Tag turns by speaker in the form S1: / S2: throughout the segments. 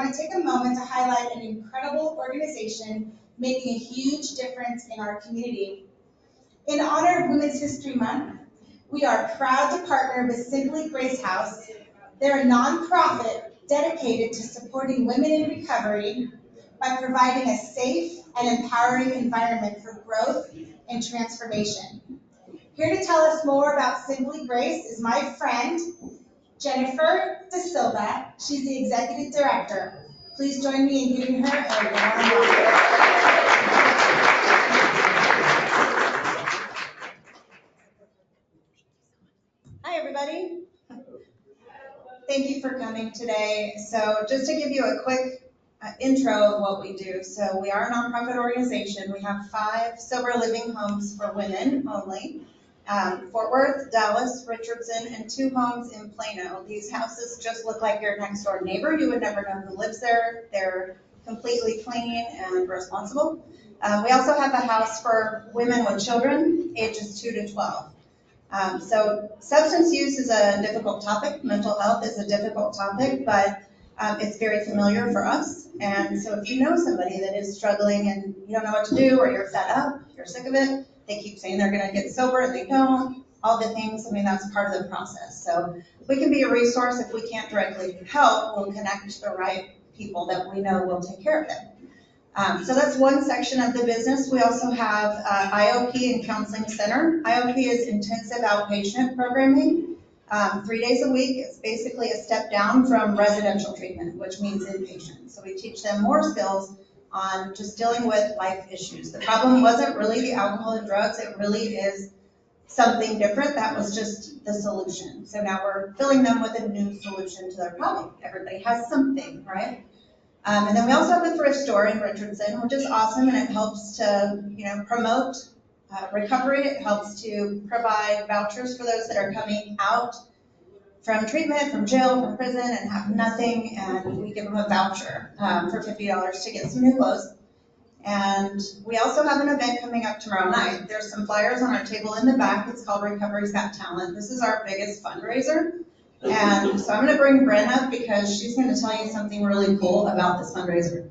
S1: want to take a moment to highlight an incredible organization making a huge difference in our community. In honor of Women's History Month, we are proud to partner with Simply Grace House. They're a nonprofit dedicated to supporting women in recovery by providing a safe and empowering environment for growth and transformation. Here to tell us more about Simply Grace is my friend, Jennifer Da Silva. She's the Executive Director. Please join me in giving her a warm welcome. Hi, everybody. Thank you for coming today. So just to give you a quick intro of what we do. So we are a nonprofit organization. We have 5 sober living homes for women only. Fort Worth, Dallas, Richardson, and 2 homes in Plano. These houses just look like your next door neighbor. You would never know who lives there. They're completely clean and responsible. We also have a house for women with children, ages 2 to 12. So substance use is a difficult topic. Mental health is a difficult topic, but it's very familiar for us. And so if you know somebody that is struggling and you don't know what to do, or you're fed up, you're sick of it, they keep saying they're going to get sober and they don't, all the things, I mean, that's part of the process. So we can be a resource. If we can't directly help, we'll connect to the right people that we know will take care of them. So that's one section of the business. We also have IOP and Counseling Center. IOP is intensive outpatient programming. 3 days a week. It's basically a step down from residential treatment, which means inpatient. So we teach them more skills on just dealing with life issues. The problem wasn't really the alcohol and drugs. It really is something different. That was just the solution. So now we're filling them with a new solution to their problem. Everybody has something, right? And then we also have a thrift store in Richardson, which is awesome, and it helps to, promote recovery. It helps to provide vouchers for those that are coming out from treatment, from jail, from prison, and have nothing, and we give them a voucher for $50 to get some new clothes. And we also have an event coming up tomorrow night. There's some flyers on our table in the back. It's called Recovery's Got Talent. This is our biggest fundraiser. And so I'm going to bring Bren up because she's going to tell you something really cool about this fundraiser.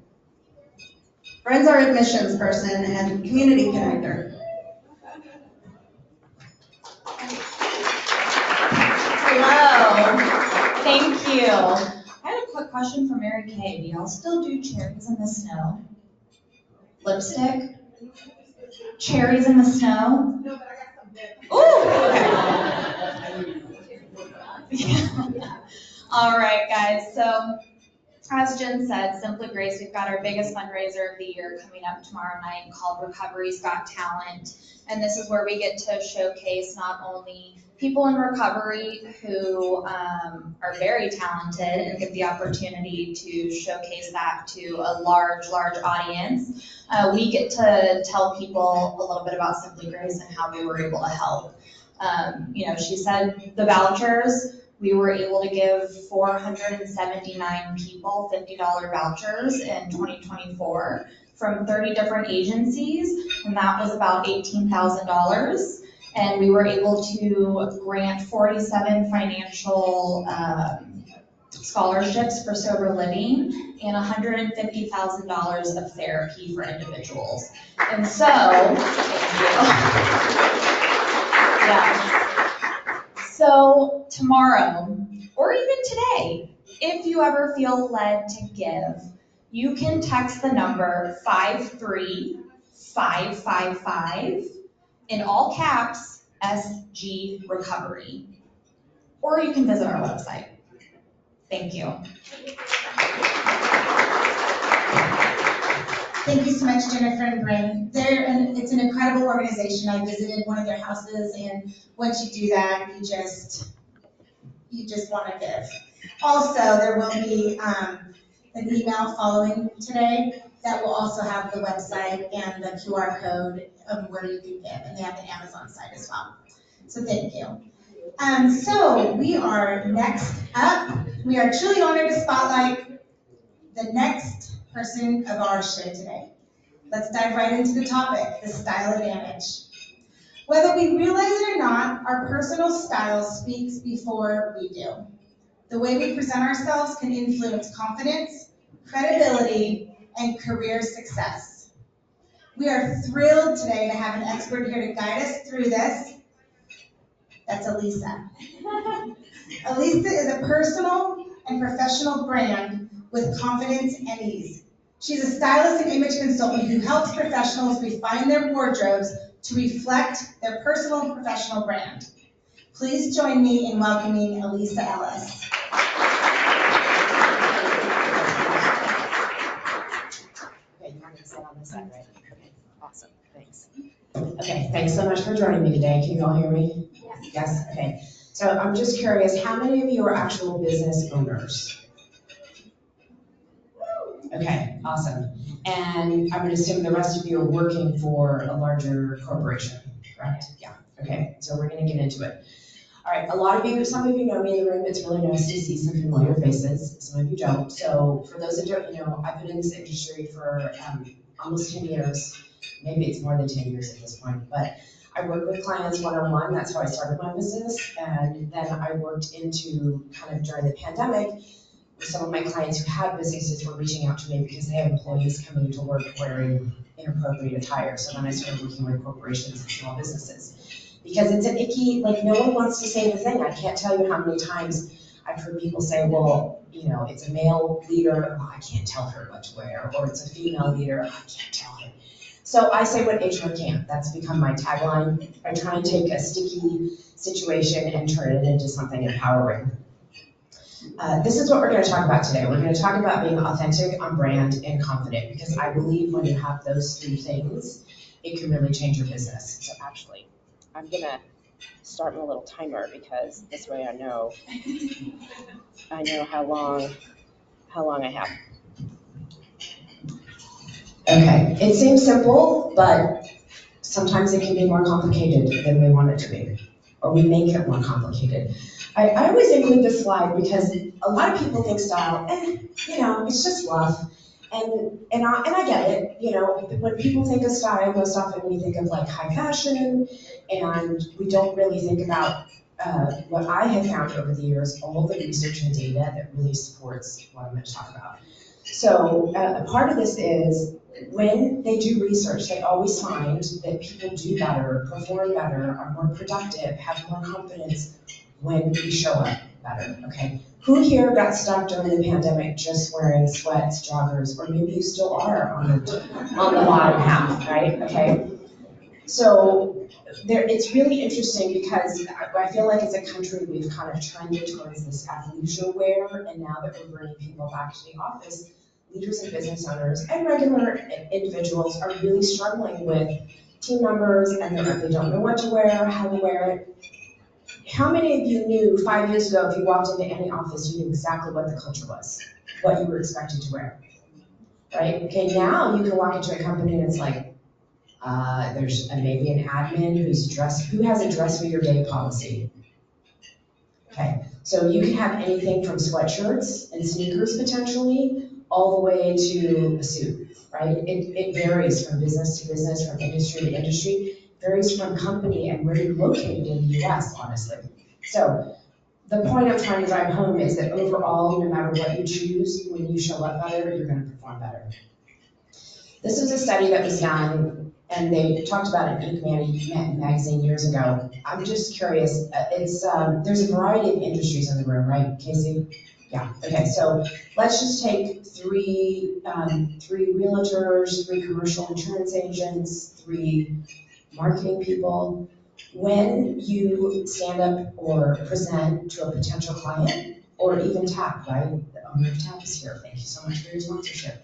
S1: Bren's our admissions person and community connector.
S2: Hello, thank you. I had a quick question for Mary Kay. Do y'all still do cherries in the snow? Lipstick? Cherries in the snow? No, but I got some bits. Ooh! Yeah. All right, guys, so as Jen said, Simply Grace, we've got our biggest fundraiser of the year coming up tomorrow night called Recovery's Got Talent. And this is where we get to showcase not only people in recovery who are very talented and get the opportunity to showcase that to a large audience. We get to tell people a little bit about Simply Grace and how we were able to help. She said the vouchers, we were able to give 479 people $50 vouchers in 2024 from 30 different agencies, and that was about $18,000. And we were able to grant 47 financial scholarships for sober living and $150,000 of therapy for individuals. And so, yes. So tomorrow, or even today, if you ever feel led to give, you can text the number 53555 in all caps, SG Recovery. Or you can visit our website. Thank you.
S1: Thank you so much, Jennifer and Bren. It's an incredible organization. I visited one of their houses, and once you do that, you just want to give. Also, there will be an email following today that will also have the website and the QR code of where you can give, and they have the Amazon site as well. So thank you. So we are next up. We are truly honored to spotlight the next person of our show today. Let's dive right into the topic, the style advantage. Whether we realize it or not, our personal style speaks before we do. The way we present ourselves can influence confidence, credibility, and career success. We are thrilled today to have an expert here to guide us through this. That's Elisa. Elisa is a personal and professional brand with confidence and ease. She's a stylist and image consultant who helps professionals refine their wardrobes to reflect their personal and professional brand. Please join me in welcoming Elisa Ellis.
S3: Okay, you want me to sit on this side, right? Okay, awesome, thanks. Okay, thanks so much for joining me today. Can you all hear me? Yes, okay. So I'm just curious, how many of you are actual business owners? Okay, awesome. And I'm gonna assume the rest of you are working for a larger corporation, correct? Yeah, okay, so we're gonna get into it. All right, some of you know me in the room. It's really nice to see some familiar faces. Some of you don't. So for those that don't know, I've been in this industry for almost 10 years. Maybe it's more than 10 years at this point, but I work with clients one-on-one. That's how I started my business. And then I worked into kind of during the pandemic, some of my clients who had businesses were reaching out to me because they have employees coming to work wearing inappropriate attire. So then I started working with corporations and small businesses. Because it's an icky, like no one wants to say the thing. I can't tell you how many times I've heard people say, well, you know, it's a male leader, oh, I can't tell her what to wear, or it's a female leader, I can't tell her. So I say what HR can. That's become my tagline. I try and take a sticky situation and turn it into something empowering. This is what we're going to talk about today. We're going to talk about being authentic, on brand, and confident, because I believe when you have those three things, it can really change your business. So actually, I'm gonna start my little timer because this way I know how long I have. Okay, it seems simple, but sometimes it can be more complicated than we want it to be, or we make it more complicated. I always include this slide because a lot of people think style, you know, it's just fluff. And I get it, you know, when people think of style, most often we think of like high fashion, and we don't really think about what I have found over the years, all the research and data that really supports what I'm going to talk about. So a part of this is when they do research, they always find that people do better, perform better, are more productive, have more confidence when we show up better, okay? Who here got stuck during the pandemic just wearing sweats, joggers, or maybe you still are on the bottom half, right? Okay. So it's really interesting because I feel like as a country we've kind of trended towards this athleisure wear, and now that we're bringing people back to the office, leaders and business owners and regular individuals are really struggling with team members, and they don't know what to wear, how to wear it. How many of you knew 5 years ago, if you walked into any office, you knew exactly what the culture was, what you were expected to wear, right? Okay, now you can walk into a company and it's like, there's maybe an admin who has a dress for your day policy. Okay, so you can have anything from sweatshirts and sneakers potentially, all the way to a suit, right? It varies from business to business, from industry to industry. Varies from company and where you're located in the US, honestly. So the point I'm trying to drive home is that overall, no matter what you choose, when you show up better, you're going to perform better. This was a study that was done, and they talked about it in Inc. magazine years ago. I'm just curious, there's a variety of industries in the room, right, Casey? Yeah, okay, so let's just take three realtors, 3 commercial insurance agents, 3 marketing people. When you stand up or present to a potential client, or even TAP, right? The owner of TAP is here. Thank you so much for your sponsorship.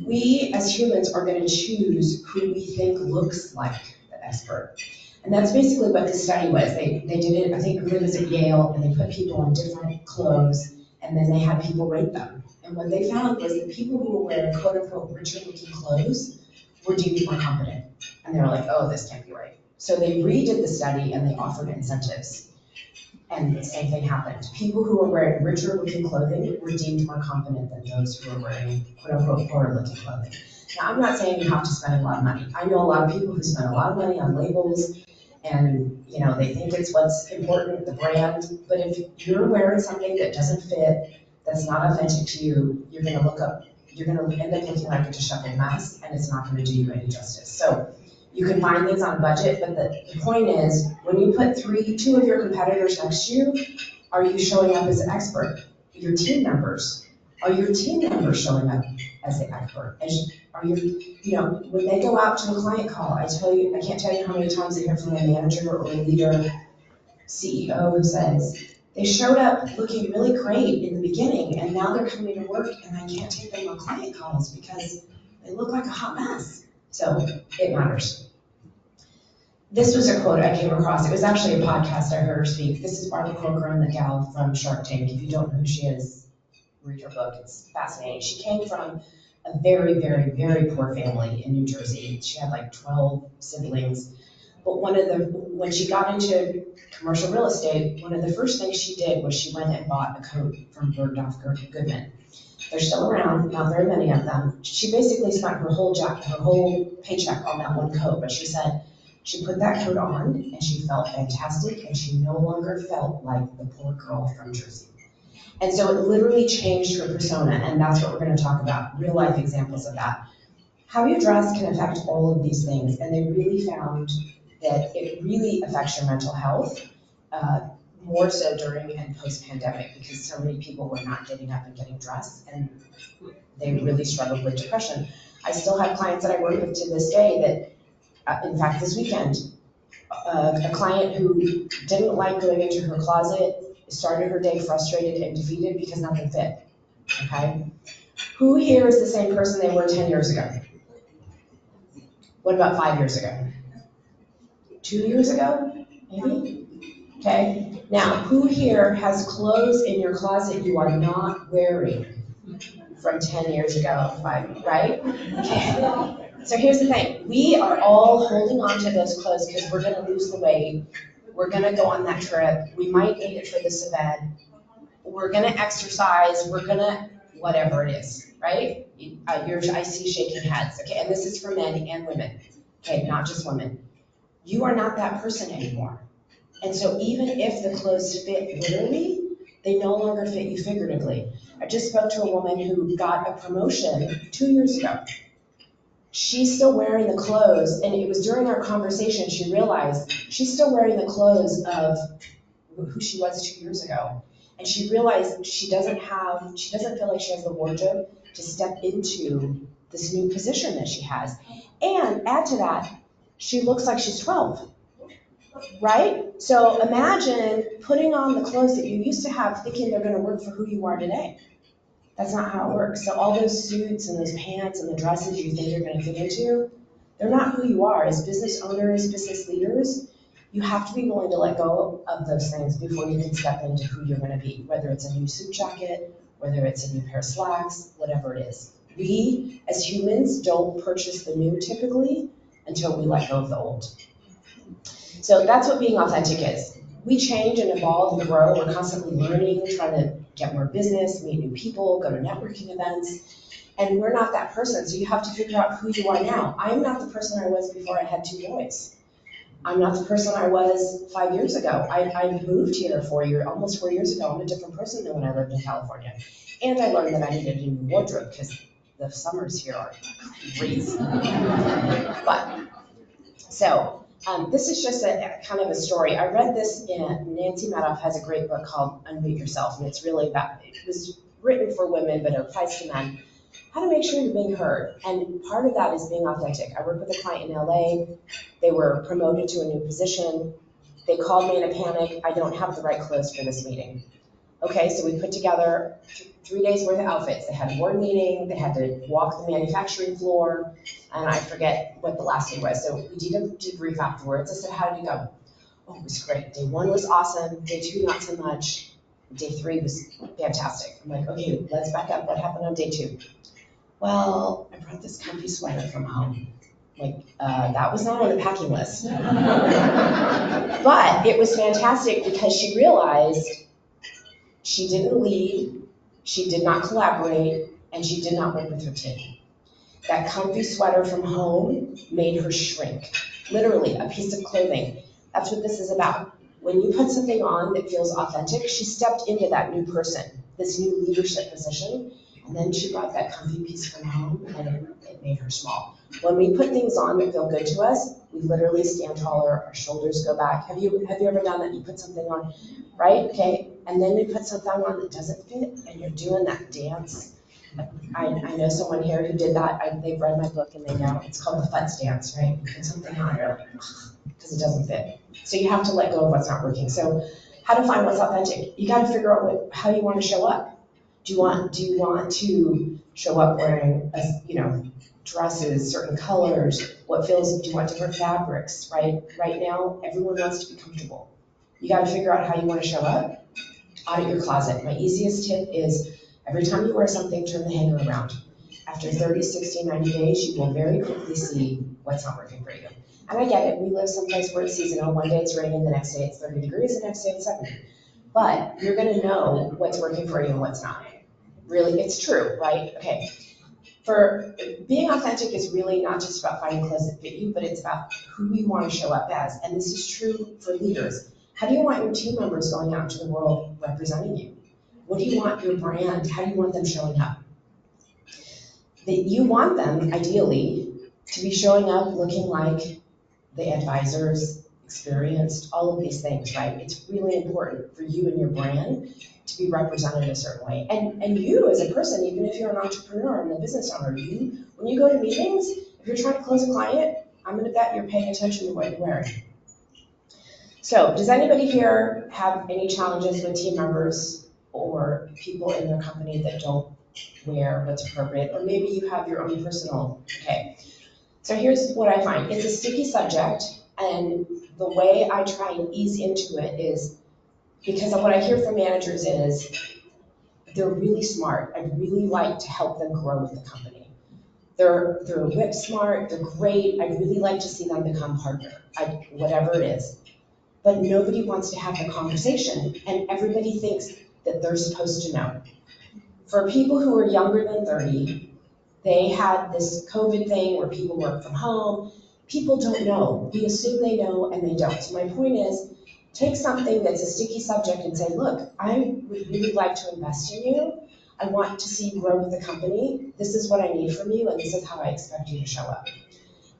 S3: We as humans are going to choose who we think looks like the expert. And that's basically what this study was. They did it, I think it was at Yale, and they put people in different clothes, and then they had people rate them. And what they found was that people who were wearing quote unquote richer looking clothes were deemed more confident. And they were like, oh, this can't be right. So they redid the study and they offered incentives. And the same thing happened. People who were wearing richer looking clothing were deemed more confident than those who were wearing quote unquote poorer looking clothing. Now, I'm not saying you have to spend a lot of money. I know a lot of people who spend a lot of money on labels, and you know they think it's what's important, the brand. But if you're wearing something that doesn't fit, that's not authentic to you, you're gonna end up looking like a disheveled mess, and it's not gonna do you any justice. So you can find things on a budget, but the point is, when you put two of your competitors next to you, are you showing up as an expert? Your team members, are your team members showing up as the expert? Are you, when they go out to a client call, I can't tell you how many times I hear from a manager or a leader, CEO who says, they showed up looking really great in the beginning, and now they're coming to work, and I can't take them on client calls because they look like a hot mess. So it matters. This was a quote I came across. It was actually a podcast I heard her speak. This is Barbara Corcoran, the gal from Shark Tank. If you don't know who she is, read her book. It's fascinating. She came from a very, very, very poor family in New Jersey. She had like 12 siblings. But when she got into commercial real estate, one of the first things she did was she went and bought a coat from Bergdorf Goodman. They're still around, not very many of them. She basically spent her whole paycheck on that one coat, but she said she put that coat on and she felt fantastic, and she no longer felt like the poor girl from Jersey. And so it literally changed her persona, and that's what we're going to talk about, real life examples of that. How you dress can affect all of these things, and they really found that it really affects your mental health, more so during and post-pandemic, because so many people were not getting up and getting dressed, and they really struggled with depression. I still have clients that I work with to this day that, in fact, this weekend, a client who didn't like going into her closet started her day frustrated and defeated because nothing fit, okay? Who here is the same person they were 10 years ago? What about 5 years ago? 2 years ago, maybe? Okay, now who here has clothes in your closet you are not wearing from 10 years ago, right? Okay, so here's the thing. We are all holding on to those clothes because we're gonna lose the weight. We're gonna go on that trip. We might need it for this event. We're gonna exercise. We're gonna, whatever it is, right? I see shaking heads, okay? And this is for men and women, okay? Not just women. You are not that person anymore. And so even if the clothes fit literally, they no longer fit you figuratively. I just spoke to a woman who got a promotion 2 years ago. She's still wearing the clothes, and it was during our conversation she realized she's still wearing the clothes of who she was 2 years ago. And she realized she doesn't feel like she has the wardrobe to step into this new position that she has. And add to that, she looks like she's 12, right? So imagine putting on the clothes that you used to have thinking they're gonna work for who you are today. That's not how it works. So all those suits and those pants and the dresses you think you're gonna fit into, they're not who you are. As business owners, business leaders, you have to be willing to let go of those things before you can step into who you're gonna be, whether it's a new suit jacket, whether it's a new pair of slacks, whatever it is. We, as humans, don't purchase the new typically until we let go of the old. So that's what being authentic is. We change and evolve and grow. We're constantly learning, trying to get more business, meet new people, go to networking events. And we're not that person, so you have to figure out who you are now. I'm not the person I was before I had 2 boys. I'm not the person I was 5 years ago. I moved here almost 4 years ago. I'm a different person than when I lived in California. And I learned that I needed a new wardrobe because the summers here are crazy. This is just a kind of a story. I read this Nancy Madoff has a great book called Unmute Yourself, and it's really it was written for women, but it applies to men. How to make sure you're being heard. And part of that is being authentic. I worked with a client in LA. They were promoted to a new position. They called me in a panic. I don't have the right clothes for this meeting. Okay, so we put together 3 days worth of outfits. They had a board meeting, they had to walk the manufacturing floor, and I forget what the last day was. So we did a debrief afterwards. I said, how did it go? Oh, it was great. Day 1 was awesome. Day 2, not so much. Day 3 was fantastic. I'm like, okay, let's back up. What happened on day 2? Well, I brought this comfy sweater from home. That was not on the packing list. But it was fantastic because she realized she didn't lead, she did not collaborate, and she did not work with her team. That comfy sweater from home made her shrink. Literally, a piece of clothing. That's what this is about. When you put something on that feels authentic, she stepped into that new person. this new leadership position, and then she brought that comfy piece from home, and it made her small. When we put things on that feel good to us, we literally stand taller, our shoulders go back. Have you ever done that? You put something on, right? Okay, and then you put something on that doesn't fit, and you're doing that dance. I know someone here who did that. They've read my book and they know. It's called the futz dance, right? You put something on, you're like, because it doesn't fit. So you have to let go of what's not working. So how to find what's authentic? You got to figure out how you want to show up. Do you want to show up wearing, dresses, certain colors? What feels? Do you want different fabrics? Right now, everyone wants to be comfortable. You got to figure out how you want to show up. Audit your closet. My easiest tip is every time you wear something, turn the hanger around. After 30, 60, 90 days, you will very quickly see what's not working for you. And I get it. We live someplace where it's seasonal. One day it's raining, the next day it's 30 degrees, the next day it's 70. But you're going to know what's working for you and what's not. Really, it's true, right? Okay. For being authentic is really not just about finding clothes that fit you, but it's about who you want to show up as. And this is true for leaders. How do you want your team members going out into the world representing you? What do you want your brand? How do you want them showing up? You want them, ideally, to be showing up looking like the advisors, experienced, all of these things, right? It's really important for you and your brand to be represented a certain way. And you as a person, even if you're an entrepreneur and a business owner, when you go to meetings, if you're trying to close a client, I'm gonna bet you're paying attention to what you're wearing. So does anybody here have any challenges with team members or people in their company that don't wear what's appropriate? Or maybe you have your own personal, okay. So here's what I find. It's a sticky subject, and the way I try and ease into it is because of what I hear from managers is they're really smart. I'd really like to help them grow with the company. They're whip smart, they're great. I'd really like to see them become partner, whatever it is. But nobody wants to have the conversation, and everybody thinks that they're supposed to know. For people who are younger than 30, they had this COVID thing where people work from home. People don't know. We assume they know and they don't. So my point is, take something that's a sticky subject and say, look, I would really like to invest in you. I want to see you grow with the company. This is what I need from you, and this is how I expect you to show up.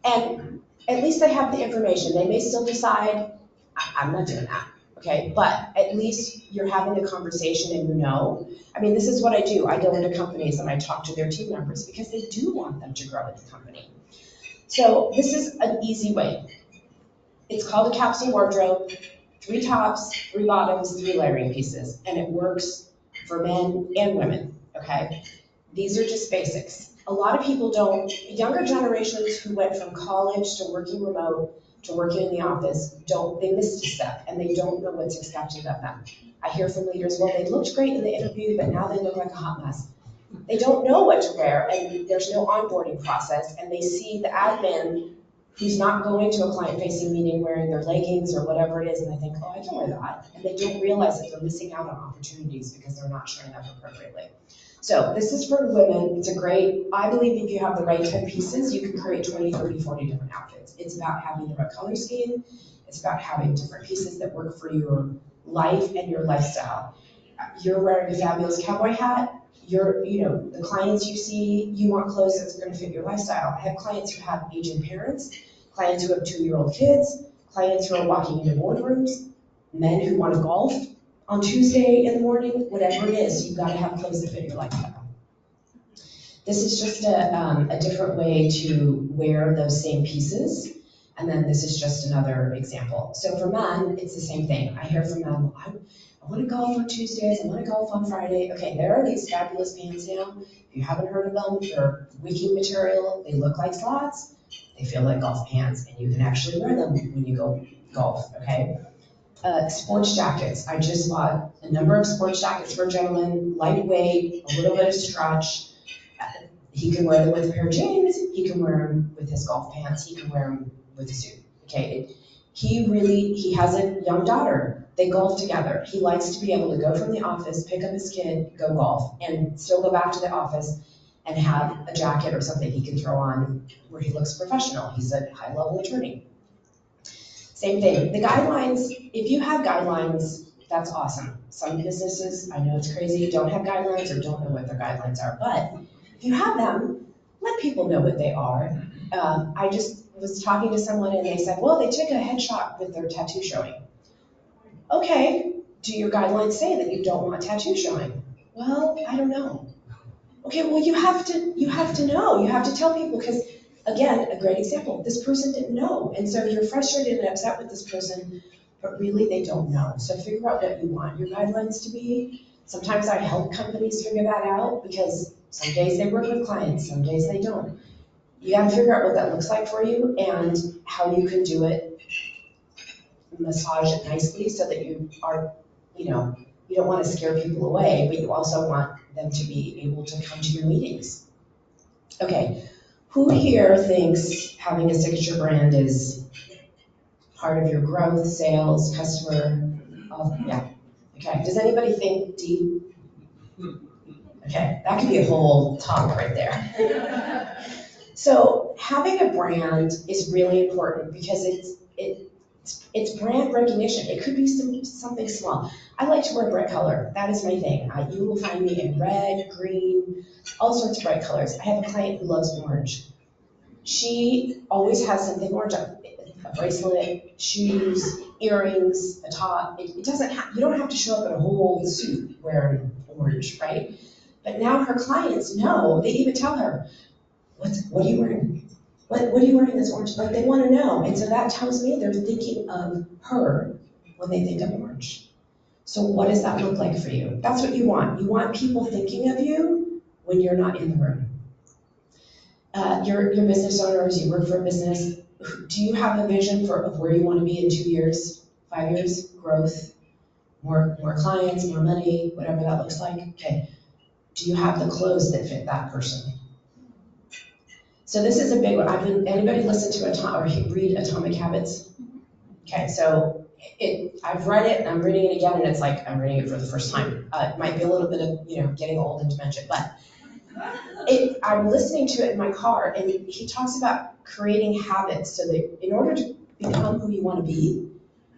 S3: And at least they have the information. They may still decide, I'm not doing that. Okay, but at least you're having a conversation and you know. I mean, this is what I do. I go into companies and I talk to their team members because they do want them to grow with the company. So this is an easy way. It's called a capsule wardrobe, 3 tops, 3 bottoms, 3 layering pieces, and it works for men and women, okay? These are just basics. A lot of people don't, younger generations who went from college to working remote to working in the office, they missed a step and they don't know what's expected of them. I hear from leaders, well, they looked great in the interview, but now they look like a hot mess. They don't know what to wear and there's no onboarding process, and they see the admin who's not going to a client-facing meeting wearing their leggings or whatever it is, and they think, oh, I can wear that. And they don't realize that they're missing out on opportunities because they're not showing up appropriately. So this is for women. It's a great, I believe if you have the right 10 pieces, you can create 20, 30, 40 different outfits. It's about having the right color scheme. It's about having different pieces that work for your life and your lifestyle. You're wearing a fabulous cowboy hat. The clients you see, you want clothes that's going to fit your lifestyle. I have clients who have aging parents, clients who have 2-year-old kids, clients who are walking into boardrooms, men who want to golf on Tuesday in the morning, whatever it is, you've got to have clothes that fit your lifestyle. This is just a different way to wear those same pieces. And then this is just another example. So for men, it's the same thing. I hear from men, I want to golf on Tuesdays, I want to golf on Friday. Okay, there are these fabulous pants now. If you haven't heard of them, they're wicking material. They look like slots. They feel like golf pants, and you can actually wear them when you go golf, okay? Sports jackets. I just bought a number of sports jackets for a gentleman, lightweight, a little bit of stretch. He can wear them with a pair of jeans. He can wear them with his golf pants. He can wear them with a suit, okay? He has a young daughter. They golf together. He likes to be able to go from the office, pick up his kid, go golf, and still go back to the office and have a jacket or something he can throw on where he looks professional. He's a high-level attorney. Same thing. The guidelines, if you have guidelines, That's awesome. Some businesses, I know it's crazy, don't have guidelines or don't know what their guidelines are, but if you have them, let people know what they are. I just was talking to someone and they said, well, they took a headshot with their tattoo showing. Okay, do your guidelines say that you don't want tattoo showing? Well, I don't know. Okay, well, you have to know, you have to tell people, because again, a great example, this person didn't know. And so you're frustrated and upset with this person, but really they don't know. So figure out what you want your guidelines to be. Sometimes I help companies figure that out because some days they work with clients, some days they don't. You gotta figure out what that looks like for you and how you can do it, massage it nicely so that you are, you don't want to scare people away, but you also want them to be able to come to your meetings. Okay, who here thinks having a signature brand is part of your growth, sales, customer? Yeah. Okay, does anybody think D? Okay, that could be a whole talk right there. So having a brand is really important because it's brand recognition. It could be something small. I like to wear bright color. That is my thing. You will find me in red, green, all sorts of bright colors. I have a client who loves orange. She always has something orange, a bracelet, shoes, earrings, a top. It doesn't have, you don't have to show up in a whole suit wearing orange, right? But now her clients know, they even tell her, what are you wearing? What are you wearing that's orange? Like they want to know. And so that tells me they're thinking of her when they think of orange. So what does that look like for you? That's what you want. You want people thinking of you when you're not in the room. Your business owners, you work for a business, do you have a vision of where you want to be in 2 years, 5 years, growth, more clients, more money, whatever that looks like? Okay. Do you have the clothes that fit that person? So this is a big one. Anybody listen to or read Atomic Habits? Okay, so I've read it and I'm reading it again and it's like I'm reading it for the first time. It might be a little bit of, getting old and dementia, but I'm listening to it in my car and he talks about creating habits so that in order to become who you want to be,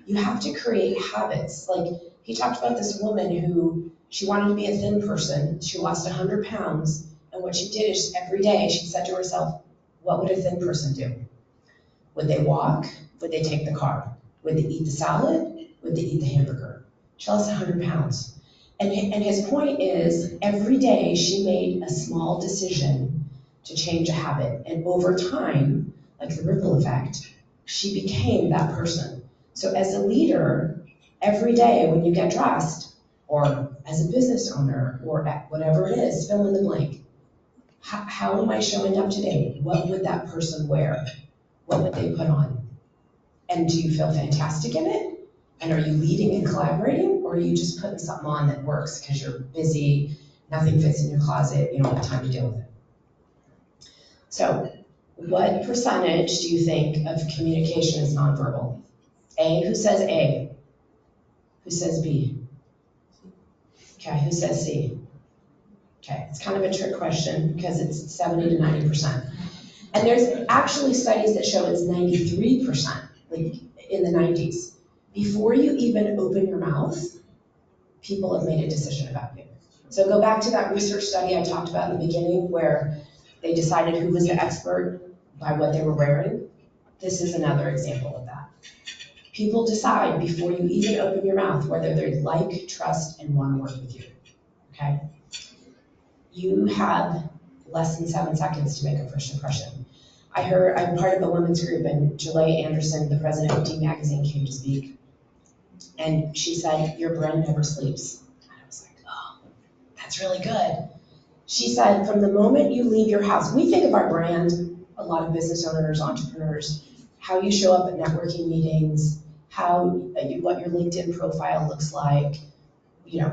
S3: you have to create habits. Like he talked about this woman who she wanted to be a thin person. She lost 100 pounds. And what she did is every day she said to herself, what would a thin person do? Would they walk? Would they take the car? Would they eat the salad? Would they eat the hamburger? She lost 100 pounds. And his point is every day she made a small decision to change a habit. And over time, like the ripple effect, she became that person. So as a leader, every day when you get dressed, or as a business owner, or whatever it is, fill in the blank. How am I showing up today? What would that person wear? What would they put on? And do you feel fantastic in it? And are you leading and collaborating? Or are you just putting something on that works because you're busy, nothing fits in your closet, you don't have time to deal with it? So what percentage do you think of communication is nonverbal? A, who says A? Who says B? Okay, who says C? Okay, it's kind of a trick question because it's 70 to 90%. And there's actually studies that show it's 93%, like in the 90s. Before you even open your mouth, people have made a decision about you. So go back to that research study I talked about in the beginning where they decided who was the expert by what they were wearing. This is another example of that. People decide before you even open your mouth whether they like, trust, and want to work with you, okay? You have less than 7 seconds to make a first impression. I'm part of a women's group and Julie Anderson, the president of D Magazine, came to speak. And she said, your brand never sleeps. And I was like, oh, that's really good. She said, from the moment you leave your house, we think of our brand, a lot of business owners, entrepreneurs, how you show up at networking meetings, what your LinkedIn profile looks like,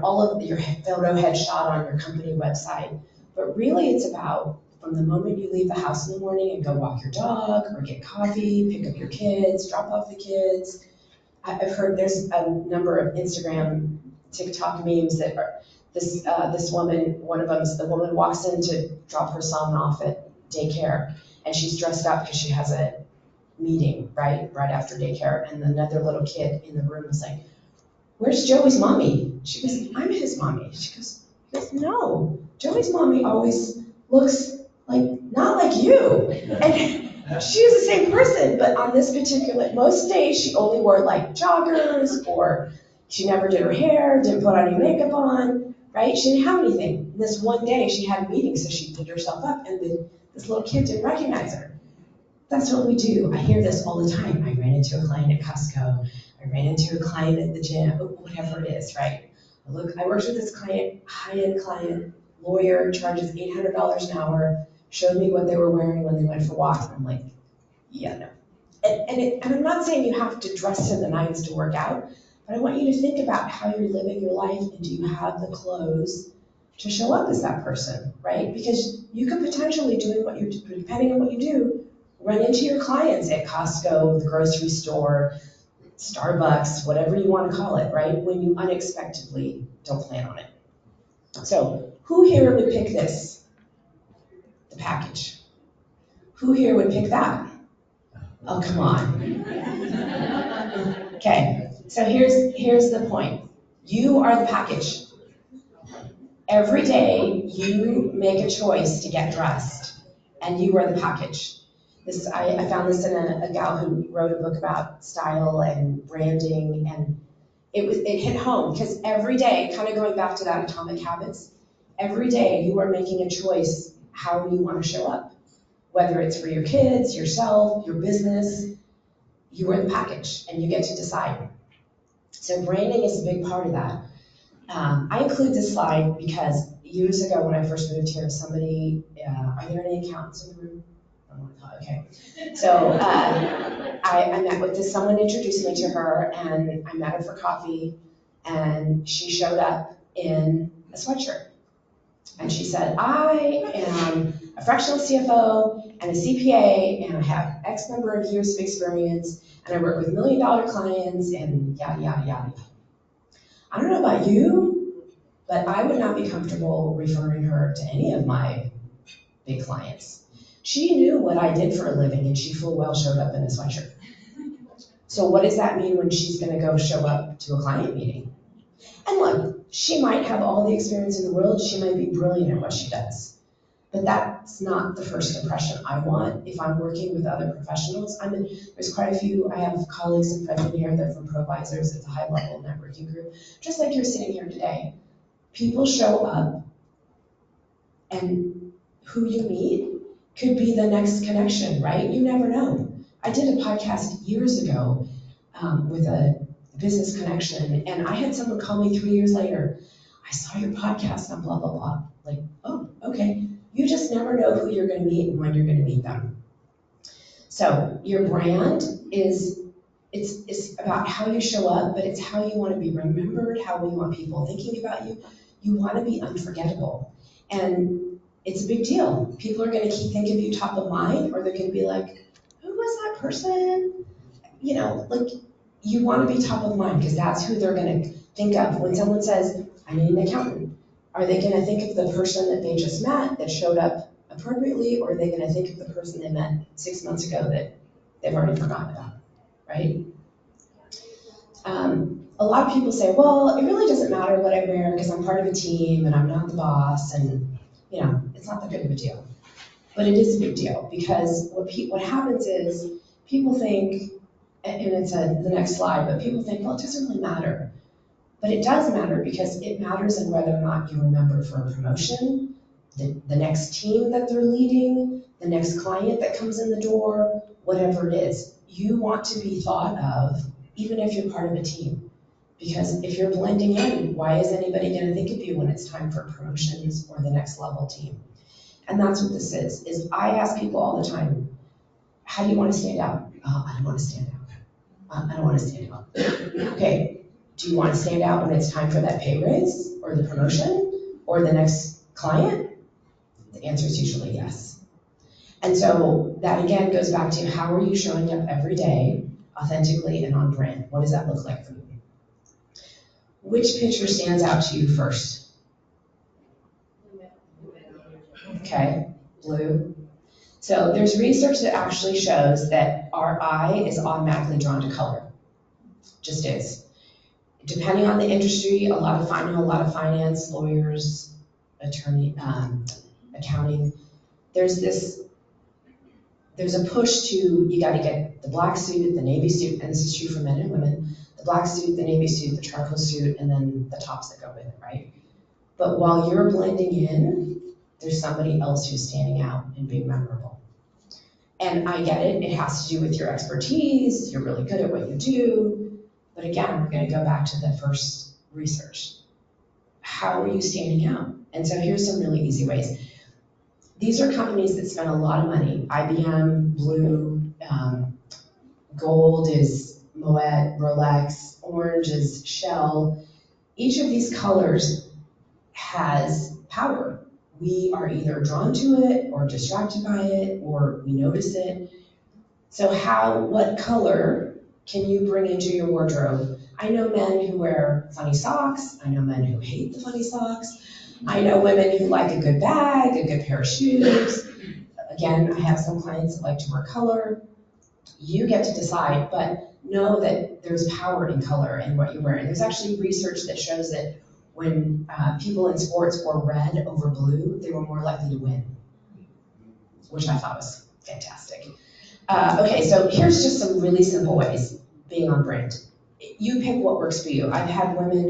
S3: all of your photo headshot on your company website. But really it's about from the moment you leave the house in the morning and go walk your dog or get coffee, pick up your kids, drop off the kids. I've heard there's a number of Instagram, TikTok memes that are this woman, one of them is the woman walks in to drop her son off at daycare and she's dressed up because she has a meeting right after daycare and another little kid in the room is like, where's Joey's mommy? She goes, I'm his mommy. She goes, no, Joey's mommy always looks like, not like you. And she was the same person, but on this particular, most days she only wore like joggers, or she never did her hair, didn't put any makeup on, right? She didn't have anything. And this one day she had a meeting, so she did herself up, and this little kid didn't recognize her. That's what we do. I hear this all the time. I ran into a client at Costco. I ran into a client at the gym, whatever it is, right? I worked with this client, high-end client, lawyer, charges $800 an hour, showed me what they were wearing when they went for walks. I'm like, yeah, no. And I'm not saying you have to dress to the nines to work out, but I want you to think about how you're living your life, and do you have the clothes to show up as that person, right? Because you could potentially, depending on what you do, run into your clients at Costco, the grocery store, Starbucks, whatever you want to call it, right? When you unexpectedly don't plan on it. So who here would pick this? The package. Who here would pick that? Oh, come on. Okay, so here's the point. You are the package. Every day you make a choice to get dressed, and you are the package. I found this in a gal who wrote a book about style and branding, and it hit home, because every day, kind of going back to that Atomic Habits, every day you are making a choice how you want to show up. Whether it's for your kids, yourself, your business, you are the package, and you get to decide. So branding is a big part of that. I include this slide because years ago when I first moved here, somebody, are there any accountants in the room? Okay. So I met with this, someone introduced me to her, and I met her for coffee, and she showed up in a sweatshirt. And she said, I am a fractional CFO and a CPA, and I have X number of years of experience, and I work with $1 million clients, and yada, yada, yada. I don't know about you, but I would not be comfortable referring her to any of my big clients. She knew what I did for a living, and she full well showed up in a sweatshirt. So what does that mean when she's going to go show up to a client meeting? And look, she might have all the experience in the world. She might be brilliant at what she does. But that's not the first impression I want if I'm working with other professionals. There's quite a few, I have colleagues and friends in here that are from Provisors. It's a high-level networking group, just like you're sitting here today. People show up, and who you meet could be the next connection, right? You never know. I did a podcast years ago with a business connection, and I had someone call me 3 years later. I saw your podcast on blah, blah, blah. Like, oh, okay. You just never know who you're going to meet and when you're going to meet them. So your brand it's about how you show up, but it's how you want to be remembered, how you want people thinking about you. You want to be unforgettable. And it's a big deal. People are going to think of you top of mind, or they're going to be like, who was that person? You know, like, you want to be top of mind, because that's who they're going to think of. When someone says, I need an accountant, are they going to think of the person that they just met that showed up appropriately, or are they going to think of the person they met 6 months ago that they've already forgotten about, right? A lot of people say, well, it really doesn't matter what I wear because I'm part of a team and I'm not the boss, and you know, it's not that big of a deal. But it is a big deal, because what happens is people think, and it's the next slide, but people think, well, it doesn't really matter. But it does matter, because it matters in whether or not you remember for a promotion, the next team that they're leading, the next client that comes in the door, whatever it is. You want to be thought of, even if you're part of a team. Because if you're blending in, why is anybody going to think of you when it's time for promotions or the next level team? And that's what this is I ask people all the time, how do you want to stand out? I don't want to stand out. I don't want to stand out. Okay, do you want to stand out when it's time for that pay raise or the promotion or the next client? The answer is usually yes. And so that again goes back to, how are you showing up every day authentically and on brand? What does that look like for you? Which picture stands out to you first? Okay, blue. So there's research that actually shows that our eye is automatically drawn to color. Just is. depending on the industry, I know a lot of finance, lawyers, accounting. There's a push to, you gotta get the black suit, the navy suit, and this is true for men and women, the black suit, the navy suit, the charcoal suit, and then the tops that go with it, right? But while you're blending in, there's somebody else who's standing out and being memorable. And I get it, it has to do with your expertise, you're really good at what you do, but again, we're gonna go back to the first research. How are you standing out? And so here's some really easy ways. These are companies that spend a lot of money. IBM, Blue, gold is Moet, Rolex, orange is Shell. Each of these colors has power. We are either drawn to it or distracted by it or we notice it. So what color can you bring into your wardrobe? I know men who wear funny socks. I know men who hate the funny socks. I know women who like a good bag, a good pair of shoes. Again, I have some clients that like to wear color. You get to decide, but know that there's power in color and what you're wearing. There's actually research that shows that when people in sports wore red over blue, they were more likely to win, which I thought was fantastic. Okay, so here's just some really simple ways being on brand. You pick what works for you. I had a client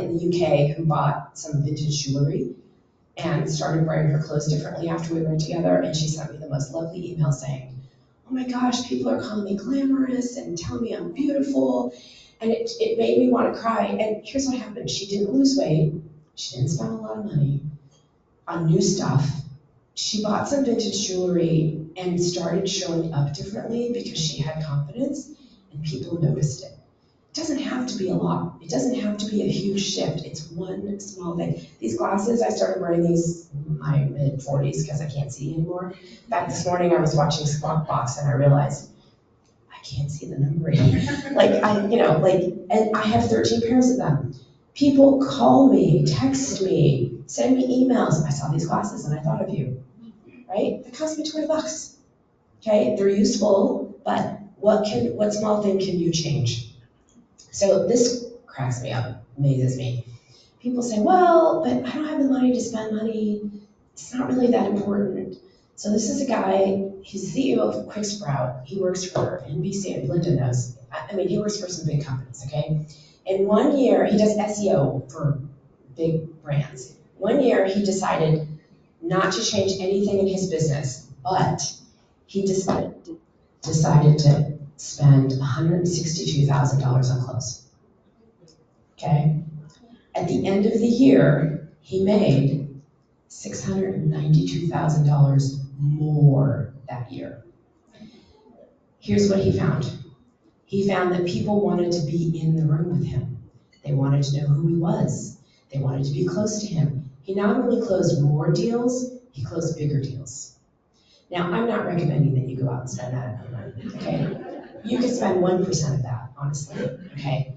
S3: in the UK who bought some vintage jewelry and started wearing her clothes differently after we were together, and she sent me the most lovely email saying, oh my gosh, people are calling me glamorous and telling me I'm beautiful, and it made me want to cry. And here's what happened. She didn't lose weight. She didn't spend a lot of money on new stuff. She bought some vintage jewelry and started showing up differently because she had confidence and people noticed it. It doesn't have to be a lot. It doesn't have to be a huge shift. It's one small thing. These glasses, I started wearing these in my mid-40s because I can't see anymore. In fact, this morning I was watching Squawk Box and I realized I can't see the numbering. And I have 13 pairs of them. People call me, text me, send me emails. I saw these glasses and I thought of you, right? They cost me $20. Okay, they're useful, but what small thing can you change? So this cracks me up, amazes me. People say, well, but I don't have the money to spend money. It's not really that important. So this is a guy, he's the CEO of Quick Sprout. He works for NBC, and Linda knows. He works for some big companies, okay? In 1 year, he does SEO for big brands. 1 year, he decided not to change anything in his business, but he decided to spend $162,000 on clothes. Okay? At the end of the year, he made $692,000 more that year. Here's what he found. He found that people wanted to be in the room with him. They wanted to know who he was. They wanted to be close to him. He not only closed more deals, he closed bigger deals. Now, I'm not recommending that you go out and spend that money, okay? You could spend 1% of that, honestly, okay?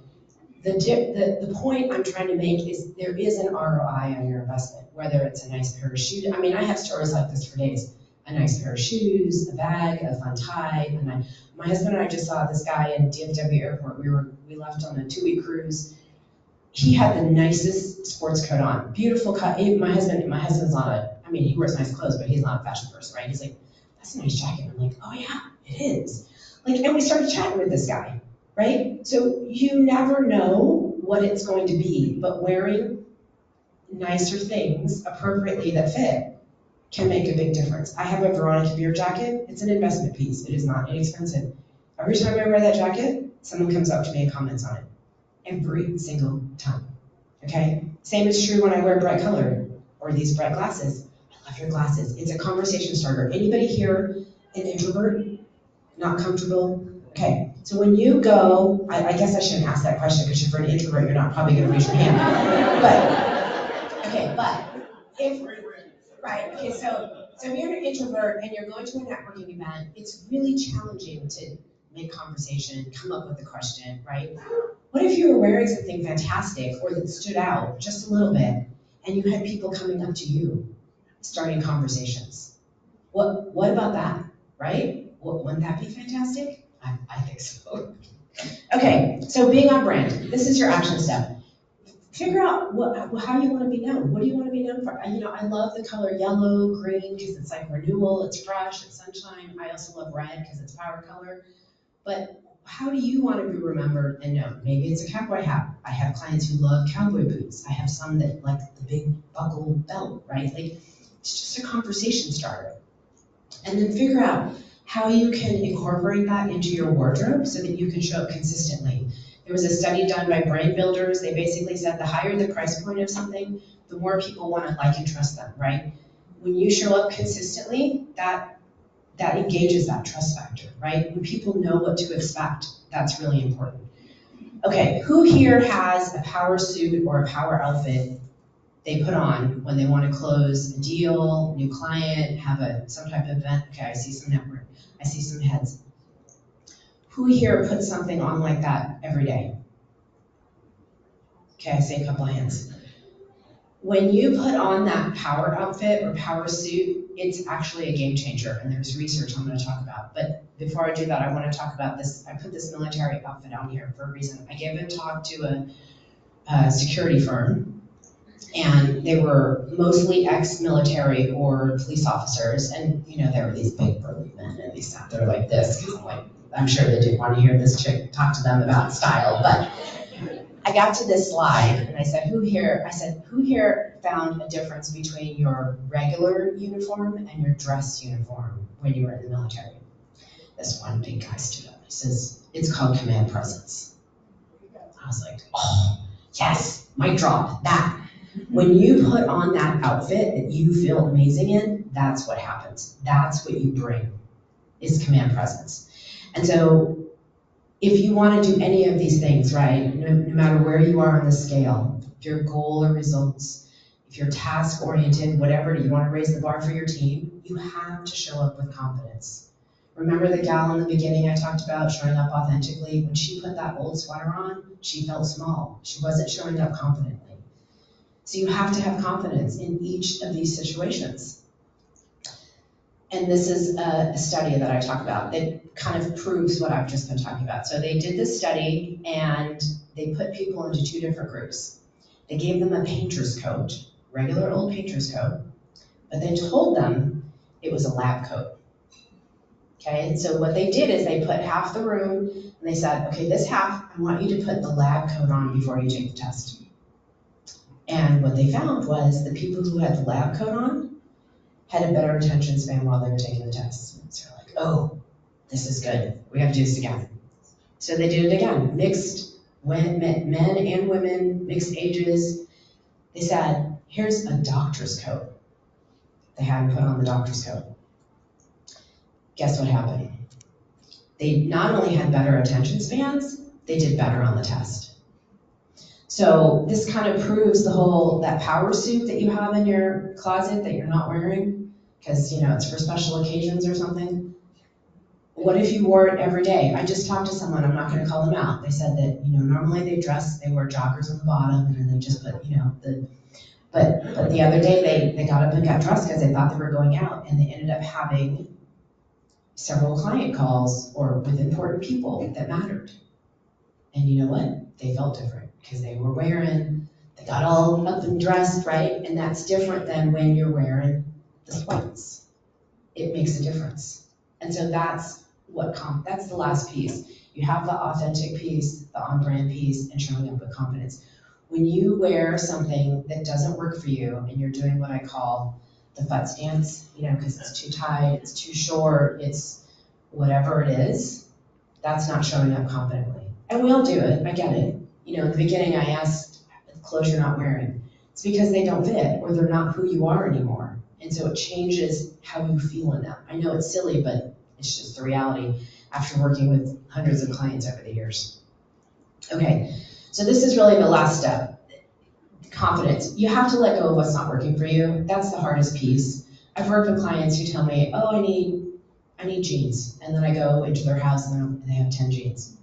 S3: The point I'm trying to make is there is an ROI on your investment, whether it's a nice pair of shoes. I have stories like this for days. A nice pair of shoes, a bag, a fun tie. My husband and I just saw this guy in DFW airport. We left on a 2-week cruise. He had the nicest sports coat on, beautiful cut. My husband's not he wears nice clothes, but he's not a fashion person, right? He's like, that's a nice jacket. I'm like, oh yeah, it is. And we started chatting with this guy, right? So you never know what it's going to be, but wearing nicer things appropriately that fit can make a big difference. I have a Veronica Beer jacket. It's an investment piece. It is not inexpensive. Every time I wear that jacket, someone comes up to me and comments on it. Every single time, okay? Same is true when I wear bright color or these bright glasses. I love your glasses. It's a conversation starter. Anybody here an introvert? Not comfortable? Okay, so when you go, I guess I shouldn't ask that question because if you're an introvert, you're not probably gonna raise your hand. So if you're an introvert and you're going to a networking event, it's really challenging to make conversation, come up with a question, right? What if you were wearing something fantastic or that stood out just a little bit and you had people coming up to you, starting conversations? What about that, right? Wouldn't that be fantastic? I think so. Okay, so being on brand, this is your action step. Figure out how you want to be known. What do you want to be known for? I love the color yellow, green, because it's like renewal, it's fresh, it's sunshine. I also love red because it's power color. But how do you want to be remembered and known? Maybe it's a cowboy hat. I have clients who love cowboy boots. I have some that like the big buckle belt, right? Like, it's just a conversation starter. And then figure out how you can incorporate that into your wardrobe so that you can show up consistently. There was a study done by brand builders. They basically said the higher the price point of something, the more people want to like and trust them, right? When you show up consistently, that engages that trust factor, right? When people know what to expect, that's really important. Okay, who here has a power suit or a power outfit they put on when they want to close a deal, new client, have some type of event? Okay, I see some network, I see some heads. Who here puts something on like that every day? Okay, I see a couple of hands. When you put on that power outfit or power suit, it's actually a game changer, and there's research I'm going to talk about. But before I do that, I want to talk about this. I put this military outfit on here for a reason. I gave a talk to a security firm, and they were mostly ex-military or police officers, and there were these big burly men, and they sat there like this, because I'm sure they didn't want to hear this chick talk to them about style, but I got to this slide and I said, who here found a difference between your regular uniform and your dress uniform when you were in the military? This one big guy stood up. He says, it's called command presence. I was like, oh, yes, mic drop, that. When you put on that outfit that you feel amazing in, that's what happens. That's what you bring, is command presence. And so if you want to do any of these things, right, no matter where you are on the scale, if your goal or results, if you're task oriented, whatever, you want to raise the bar for your team, you have to show up with confidence. Remember the gal in the beginning I talked about showing up authentically? When she put that old sweater on, she felt small. She wasn't showing up confidently. So you have to have confidence in each of these situations. And this is a study that I talk about that kind of proves what I've just been talking about. So they did this study and they put people into two different groups. They gave them a painter's coat, regular old painter's coat, but they told them it was a lab coat. Okay, and so what they did is they put half the room and they said, okay, this half, I want you to put the lab coat on before you take the test. And what they found was the people who had the lab coat on had a better attention span while they were taking the test. So they're like, oh, this is good. We have to do this again. So they did it again. Mixed men and women, mixed ages. They said, here's a doctor's coat. They hadn't put on the doctor's coat. Guess what happened? They not only had better attention spans, they did better on the test. So this kind of proves that power suit that you have in your closet that you're not wearing, because it's for special occasions or something. What if you wore it every day? I just talked to someone, I'm not going to call them out. They said that normally they wear joggers on the bottom, and then they just put but the other day they got up and got dressed because they thought they were going out, and they ended up having several client calls or with important people that mattered. And you know what? They felt different because they got all up and dressed, right? And that's different than when you're wearing the sweats. It makes a difference. And so that's the last piece. You have the authentic piece, the on-brand piece, and showing up with confidence. When you wear something that doesn't work for you and you're doing what I call the futz dance, because it's too tight, it's too short, it's whatever it is, that's not showing up confidently. And we all do it, I get it. In the beginning I asked, clothes you're not wearing. It's because they don't fit or they're not who you are anymore. And so it changes how you feel in them. I know it's silly, but it's just the reality after working with hundreds of clients over the years. Okay, so this is really the last step. Confidence. You have to let go of what's not working for you. That's the hardest piece. I've worked with clients who tell me, oh, I need jeans. And then I go into their house and they have 10 jeans.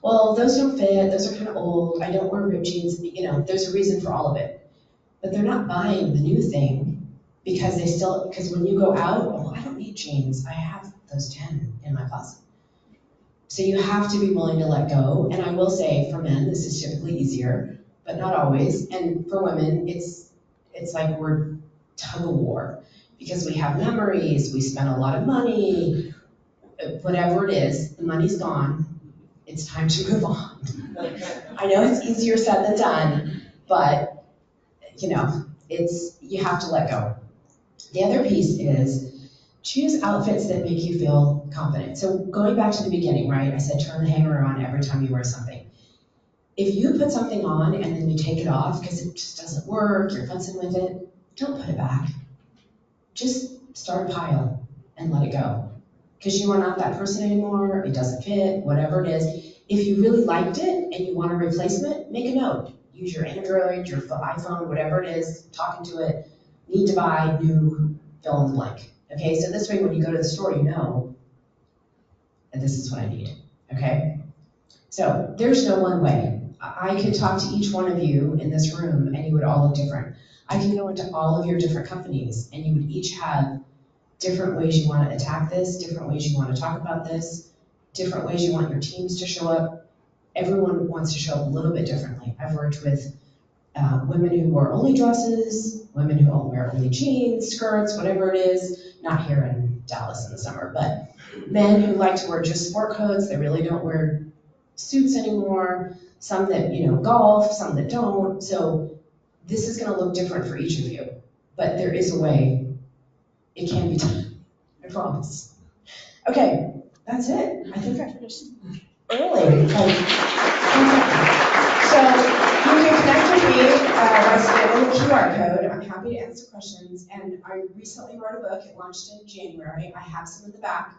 S3: Well, those don't fit, those are kind of old, I don't wear ripped jeans, there's a reason for all of it. But they're not buying the new thing because when you go out, I don't need jeans, I have those 10 in my closet. So you have to be willing to let go. And I will say, for men, this is typically easier, but not always. And for women, it's like we're tug of war because we have memories, we spend a lot of money, whatever it is, the money's gone. It's time to move on. I know it's easier said than done, but you have to let go. The other piece is choose outfits that make you feel confident. So going back to the beginning, right? I said turn the hanger on every time you wear something. If you put something on and then you take it off because it just doesn't work, you're fussing with it, don't put it back. Just start a pile and let it go. Because you are not that person anymore, it doesn't fit, whatever it is. If you really liked it and you want a replacement, make a note. Use your Android, your iPhone, whatever it is, talking to it, need to buy new, fill in the blank. Okay, so this way when you go to the store, you know that this is what I need, okay? So there's no one way. I could talk to each one of you in this room and you would all look different. I can go into all of your different companies and you would each have different ways you want to attack this, different ways you want to talk about this, different ways you want your teams to show up. Everyone wants to show up a little bit differently. I've worked with women who wear only dresses, women who wear only jeans, skirts, whatever it is, not here in Dallas in the summer, but men who like to wear just sport coats, they really don't wear suits anymore, some that, golf, some that don't. So this is going to look different for each of you, but there is a way it can be done, I promise. Okay, that's it. I think I finished early. So you can connect with me by scanning the QR code. I'm happy to answer questions. And I recently wrote a book. It launched in January. I have some in the back.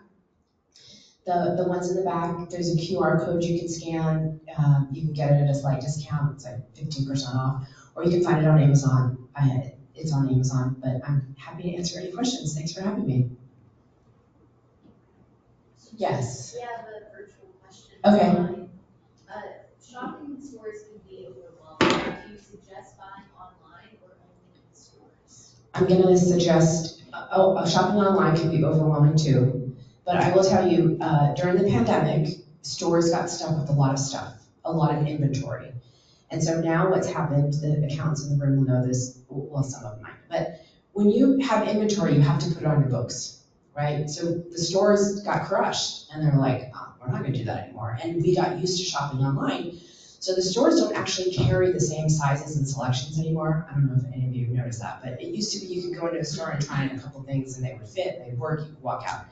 S3: The ones in the back, there's a QR code you can scan. You can get it at a slight discount. It's like 15% off. Or you can find it on Amazon. It's on Amazon, but I'm happy to answer any questions. Thanks for having me. Yes.
S4: We have a virtual question.
S3: Okay.
S4: Shopping in stores can be overwhelming. Do you suggest buying online or only in stores?
S3: I'm going to suggest, shopping online can be overwhelming too. But I will tell you, during the pandemic, stores got stuck with a lot of stuff, a lot of inventory. And so now what's happened, the accountants in the room will know this, well, some of them might, but when you have inventory, you have to put it on your books, right? So the stores got crushed and they're like, oh, we're not gonna do that anymore. And we got used to shopping online. So the stores don't actually carry the same sizes and selections anymore. I don't know if any of you noticed that, but it used to be you could go into a store and try on a couple things and they would fit, they'd work, you could walk out.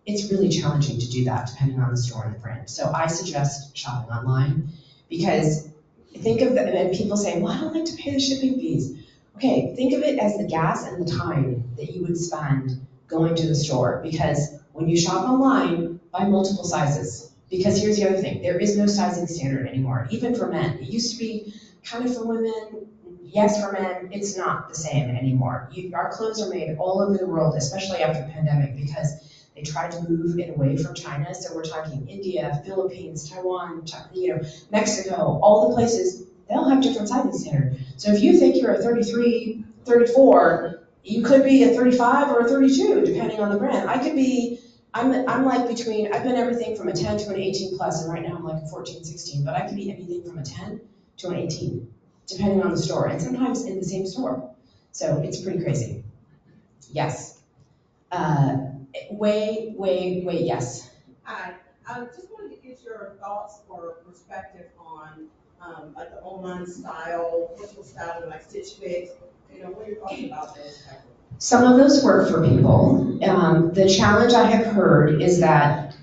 S3: It's really challenging to do that depending on the store and the brand. So I suggest shopping online because think of and people say, well, I don't like to pay the shipping fees. Okay, think of it as the gas and the time that you would spend going to the store, because when you shop online, buy multiple sizes. Because here's the other thing, there is no sizing standard anymore, even for men. It used to be kind of for women, yes for men, it's not the same anymore. Our clothes are made all over the world, especially after the pandemic, because they tried to move it away from China. So we're talking India, Philippines, Taiwan, Mexico, all the places, they all have different sizing standards. So if you think you're a 33, 34, you could be a 35 or a 32, depending on the brand. I could be, I'm like between, I've been everything from a 10 to an 18 plus, and right now I'm like a 14, 16, but I could be anything from a 10 to an 18, depending on the store, and sometimes in the same store. So it's pretty crazy. Yes. Yes.
S5: Hi, I just wanted to get your thoughts or perspective on like the online style, virtual style, like Stitch Fit. What are your thoughts about those type of?
S3: Some of those work for people. The challenge I have heard is that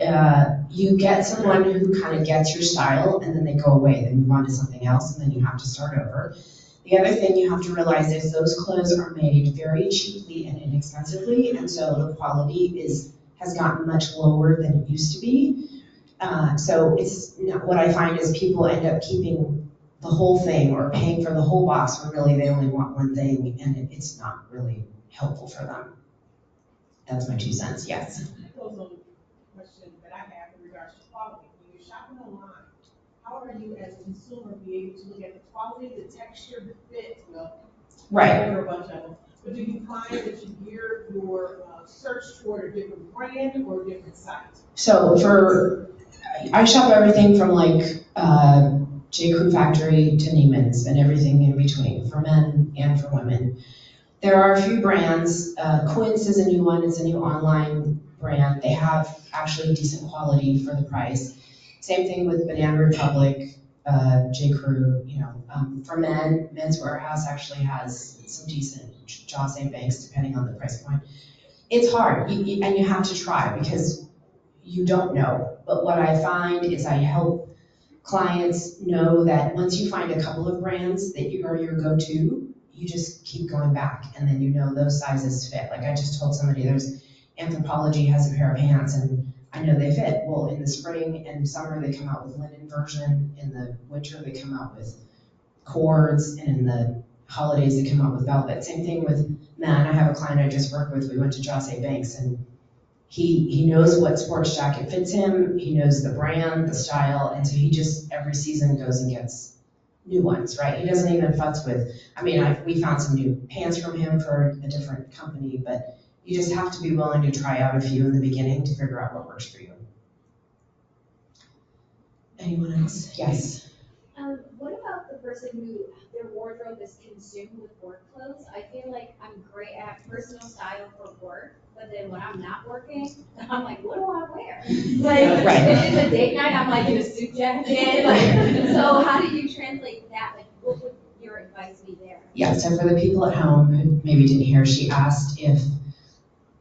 S3: you get someone who kind of gets your style and then they go away, they move on to something else, and then you have to start over. The other thing you have to realize is those clothes are made very cheaply and inexpensively, and so the quality has gotten much lower than it used to be. So it's what I find is people end up keeping the whole thing or paying for the whole box when really they only want one thing, and it's not really helpful for them. That's my 2 cents. Yes.
S5: That goes on a question that I have in regards to quality. When you're shopping online, how are you as a consumer be able to look at the quality, the texture, the fit?
S3: Right.
S5: There are a bunch of them. But do you find that you gear your search toward a different brand or a different site?
S3: So for I shop everything from like J. Crew Factory to Neiman's and everything in between, for men and for women. There are a few brands. Quince is a new one. It's a new online brand. They have actually decent quality for the price. Same thing with Banana Republic, J. Crew. For men, Men's Warehouse actually has some decent Joss & Banks depending on the price point. It's hard, and you have to try because you don't know. But what I find is I help clients know that once you find a couple of brands that are your go-to, you just keep going back, and then you know those sizes fit. Like I just told somebody, there's Anthropologie has a pair of pants, and I know they fit. Well, in the spring and summer, they come out with linen version. In the winter, they come out with cords, and in the holidays, they come out with velvet. Same thing with men. I have a client I just worked with. We went to Joss & Banks, and he knows what sports jacket fits him. He knows the brand, the style, and so he just every season goes and gets new ones, right? He doesn't even futz with. We found some new pants from him for a different company, but you just have to be willing to try out a few in the beginning to figure out what works for you. Anyone else? Yes.
S4: What about the person who their wardrobe is consumed with work clothes? I feel like I'm great at personal style for work, but then when I'm not working, I'm like, what do I wear? Like,
S3: Right.
S4: if it's a date night, I'm like in a suit jacket. Like, so how do you translate that? Like, what would your advice be there?
S3: Yeah, so for the people at home who maybe didn't hear, she asked if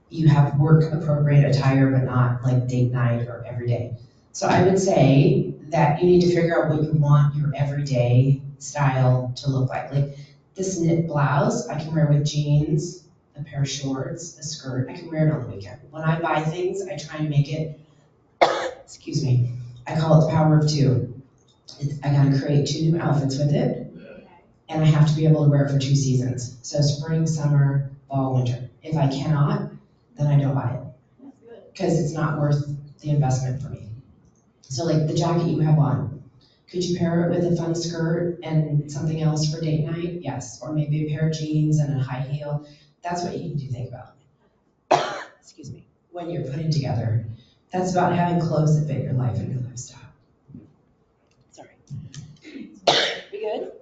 S3: you have work appropriate attire, but not like date night or every day. So I would say that you need to figure out what you want your everyday style to look like. Like this knit blouse, I can wear with jeans, a pair of shorts, a skirt. I can wear it on the weekend. When I buy things, I try and make it, excuse me, I call it the power of two. I gotta create 2 new outfits with it, and I have to be able to wear it for 2 seasons. So spring, summer, fall, winter. If I cannot, then I don't buy it. Because it's not worth the investment for me. So like the jacket you have on, could you pair it with a fun skirt and something else for date night? Yes. Or maybe a pair of jeans and a high heel. That's what you need to think about. Excuse me. When you're putting together. That's about having clothes that fit your life and your lifestyle. Sorry. We good?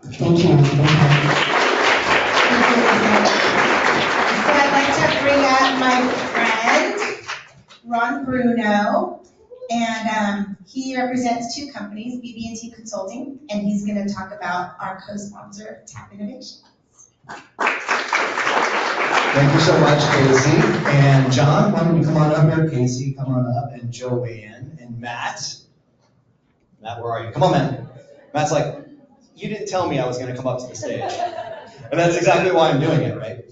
S3: Thank you.
S1: So I'd like to bring up my friend, Ron Bruno, and he represents 2 companies, BB&T Consulting, and he's going to talk about our co-sponsor, Tap Innovation.
S6: Thank you so much, Casey. And John, why don't you come on up here? Casey, come on up. And Joanne and Matt. Matt, where are you? Come on, Matt. Matt's like, you didn't tell me I was going to come up to the stage. And that's exactly why I'm doing it, right?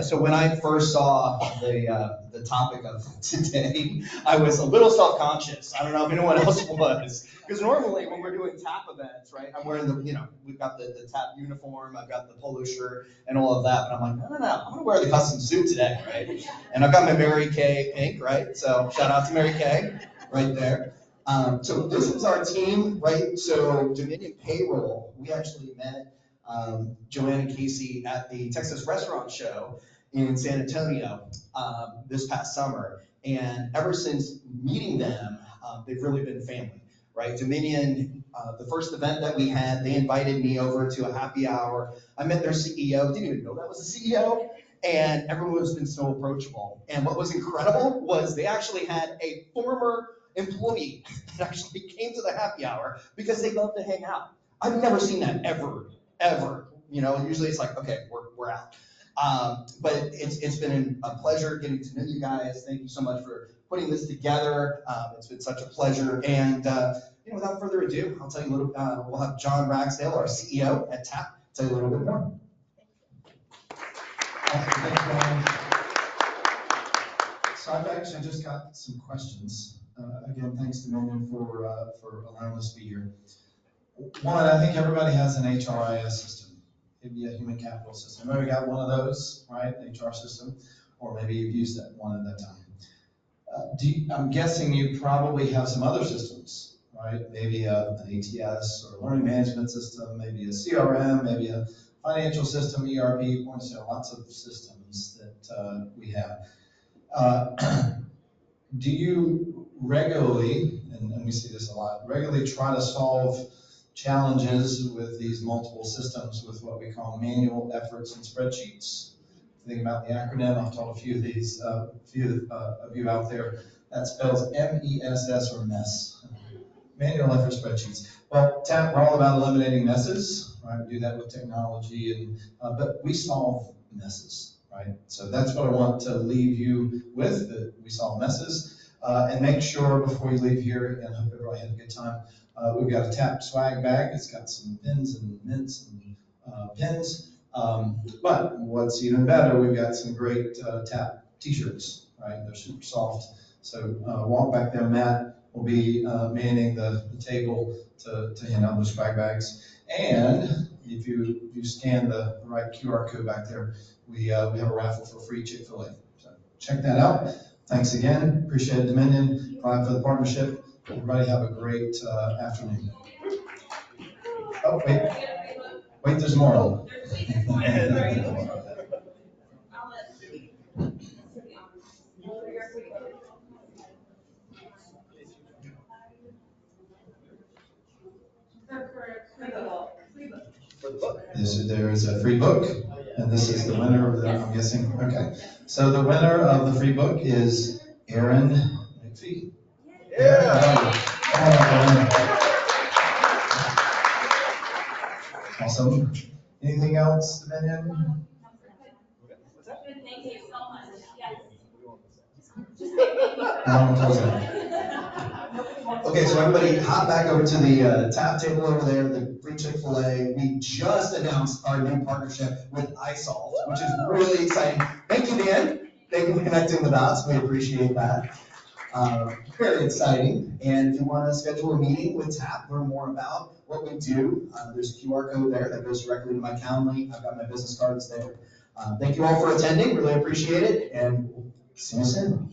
S6: So when I first saw the topic of today, I was a little self-conscious. I don't know if anyone else was. Because normally when we're doing TAP events, right, I'm wearing we've got the TAP uniform, I've got the polo shirt and all of that, but I'm like, no, I'm gonna wear the custom suit today, right? And I've got my Mary Kay pink, right? So shout out to Mary Kay, right there. So this is our team, right? So Dominion Payroll, we actually met Joanne and Casey at the Texas Restaurant Show in San Antonio this past summer. And ever since meeting them, they've really been family, right? Dominion, the first event that we had, they invited me over to a happy hour. I met their CEO, didn't even know that was a CEO. And everyone has been so approachable. And what was incredible was they actually had a former employee that actually came to the happy hour because they love to hang out. I've never seen that ever. Usually it's like, okay, we're out. But it's been a pleasure getting to know you guys. Thank you so much for putting this together. It's been such a pleasure. And without further ado, I'll tell you a little. We'll have John Ragsdale, our CEO at TAP, tell you a little bit more.
S7: So I've actually just got some questions. Again, thanks to Dominion for allowing us to be here. One, I think everybody has an HRIS system, maybe a human capital system. Maybe got one of those, right? HR system, or maybe you've used that one at that time. I'm guessing you probably have some other systems, right? Maybe an ATS or a learning management system, maybe a CRM, maybe a financial system, ERP, point of sale, lots of systems that we have. Do you regularly, and we see this a lot, regularly try to solve challenges with these multiple systems with what we call manual efforts and spreadsheets. Think about the acronym. I've told a few of these, of you out there. That spells MESS or MESS. Manual effort spreadsheets. Well, TAP, we're all about eliminating messes, right? We do that with technology, but we solve messes, right? So that's what I want to leave you with, that we solve messes. And make sure before you leave here, and I hope everybody had a good time, we've got a TAP swag bag. It's got some pins and mints and pins. But what's even better, we've got some great TAP t-shirts, right? They're super soft. So walk back there, Matt will be manning the table to hand out those swag bags. And if you scan the right QR code back there, we have a raffle for free Chick-fil-A. So check that out. Thanks again. Appreciate it, Dominion. Glad for the partnership. Everybody have a great afternoon. Oh, wait, there's more. There is a free book, and this is the winner of the, I'm guessing, okay. So the winner of the free book is Aaron McPhee. Yeah. Awesome. Anything else, Dominion?
S2: Thank you so much.
S6: Okay, so everybody hop back over to the tap table over there, the free Chick-fil-A. We just announced our new partnership with iSolved, which is really exciting. Thank you, Dan. Thank you for connecting the dots. We appreciate that. Very exciting. And if you want to schedule a meeting with TAP, learn more about what we do, there's a QR code there that goes directly to my Calendly. I've got my business cards there. Thank you all for attending. Really appreciate it. And we'll see you soon.